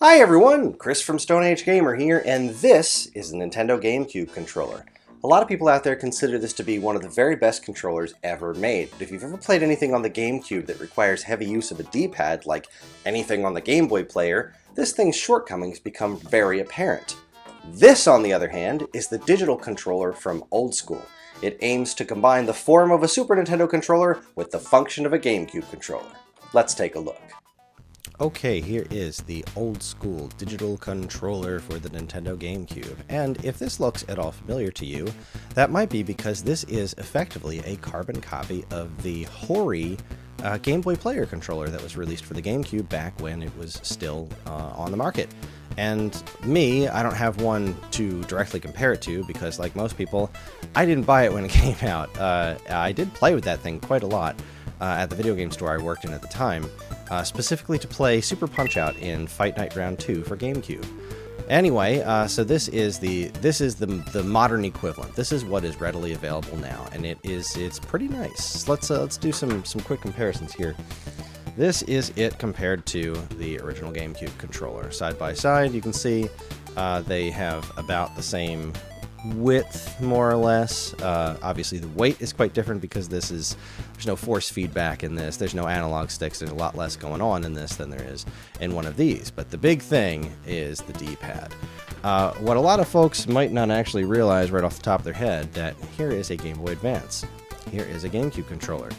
Hi everyone, Chris from Stone Age Gamer here, and this is a Nintendo GameCube controller. A lot of people out there consider this to be one of the very best controllers ever made, but if you've ever played anything on the GameCube that requires heavy use of a D-pad, like anything on the Game Boy player, this thing's shortcomings become very apparent. This, on the other hand, is the digital controller from OldSkool. It aims to combine the form of a Super Nintendo controller with the function of a GameCube controller. Let's take a look. Okay, here is the OldSkool Digital Controller for the Nintendo GameCube, and if this looks at all familiar to you, that might be because this is effectively a carbon copy of the Hori Game Boy Player controller that was released for the GameCube back when it was still on the market. And I don't have one to directly compare it to because, like most people, I didn't buy it when it came out. I did play with that thing quite a lot at the video game store I worked in at the time, specifically to play Super Punch-Out in Fight Night Round 2 for GameCube. Anyway, so this is the modern equivalent. This is what is readily available now, and it's pretty nice. Let's do some quick comparisons here. This is it compared to the original GameCube controller. Side by side, you can see they have about the same width, more or less. Obviously the weight is quite different because there's no force feedback in this, there's no analog sticks, there's a lot less going on in this than there is in one of these. But the big thing is the D-pad. What a lot of folks might not actually realize right off the top of their head, that here is a Game Boy Advance, here is a GameCube controller.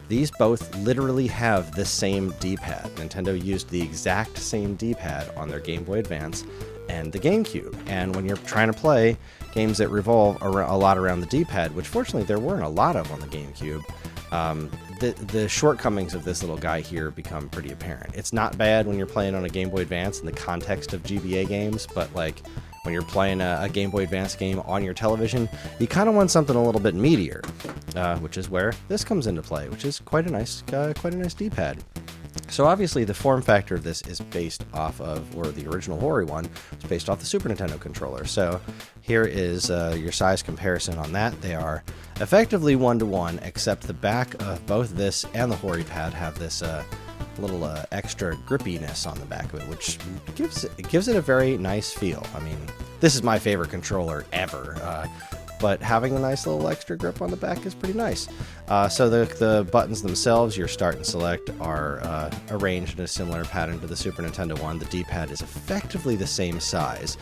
These both literally have the same D-pad. Nintendo used the exact same D-pad on their Game Boy Advance and the GameCube. And when you're trying to play games that revolve a lot around the D-pad, which fortunately there weren't a lot of on the GameCube, the shortcomings of this little guy here become pretty apparent. It's not bad when you're playing on a Game Boy Advance in the context of GBA games, but like when you're playing a Game Boy Advance game on your television, you kind of want something a little bit meatier, which is where this comes into play, which is quite a nice D-pad. So obviously the form factor of this is based off of, or the original Hori one, is based off the Super Nintendo controller. So here is your size comparison on that. They are effectively 1-to-1, except the back of both this and the Hori pad have this little extra grippiness on the back of it, which gives it a very nice feel. I mean, this is my favorite controller ever. But having a nice little extra grip on the back is pretty nice. So the buttons themselves, your start and select, are arranged in a similar pattern to the Super Nintendo one. The D-pad is effectively the same size.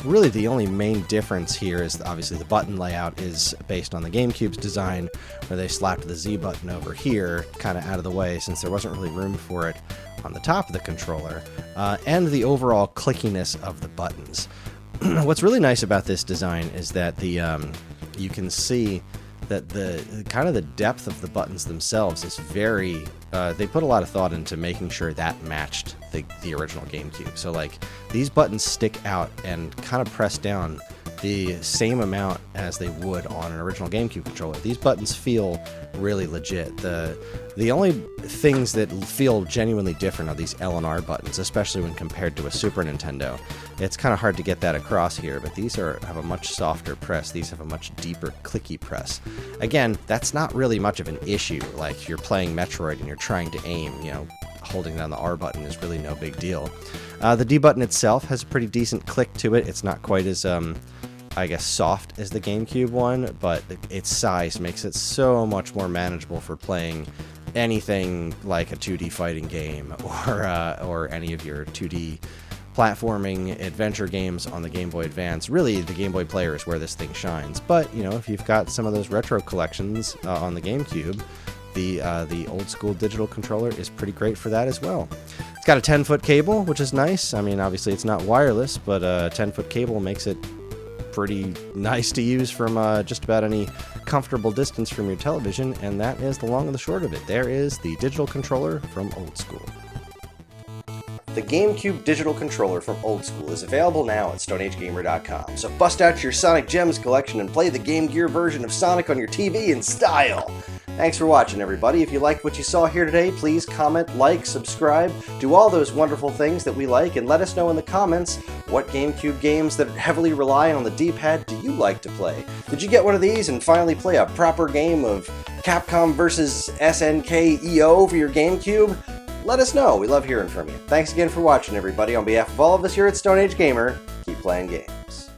Really the only main difference here is obviously the button layout is based on the GameCube's design, where they slapped the Z button over here, kind of out of the way since there wasn't really room for it on the top of the controller, and the overall clickiness of the buttons. What's really nice about this design is that you can see that the depth of the buttons themselves is very. They put a lot of thought into making sure that matched the original GameCube. So like these buttons stick out and kind of press down the same amount as they would on an original GameCube controller. These buttons feel really legit. The only things that feel genuinely different are these L and R buttons, especially when compared to a Super Nintendo. It's kind of hard to get that across here, but these have a much softer press. These have a much deeper, clicky press. Again, that's not really much of an issue. Like you're playing Metroid and you're trying to aim, holding down the R button is really no big deal. The D button itself has a pretty decent click to it. It's not quite as I guess soft as the GameCube one, but its size makes it so much more manageable for playing anything like a 2D fighting game or any of your 2D platforming adventure games on the Game Boy Advance. Really, the Game Boy Player is where this thing shines. But if you've got some of those retro collections on the GameCube, the OldSkool Digital Controller is pretty great for that as well. It's got a 10-foot cable, which is nice. I mean, obviously it's not wireless, but a 10-foot cable makes it pretty nice to use from just about any comfortable distance from your television, and that is the long and the short of it. There is the digital controller from OldSkool. The GameCube digital controller from OldSkool is available now at StoneAgeGamer.com, so bust out your Sonic Gems collection and play the Game Gear version of Sonic on your TV in style! Thanks for watching, everybody. If you liked what you saw here today, please comment, like, subscribe, do all those wonderful things that we like, and let us know in the comments what GameCube games that heavily rely on the D-pad do you like to play. Did you get one of these and finally play a proper game of Capcom vs. SNK EO for your GameCube? let us know. We love hearing from you. Thanks again for watching, everybody. On behalf of all of us here at Stone Age Gamer, keep playing games.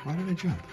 Why did I jump?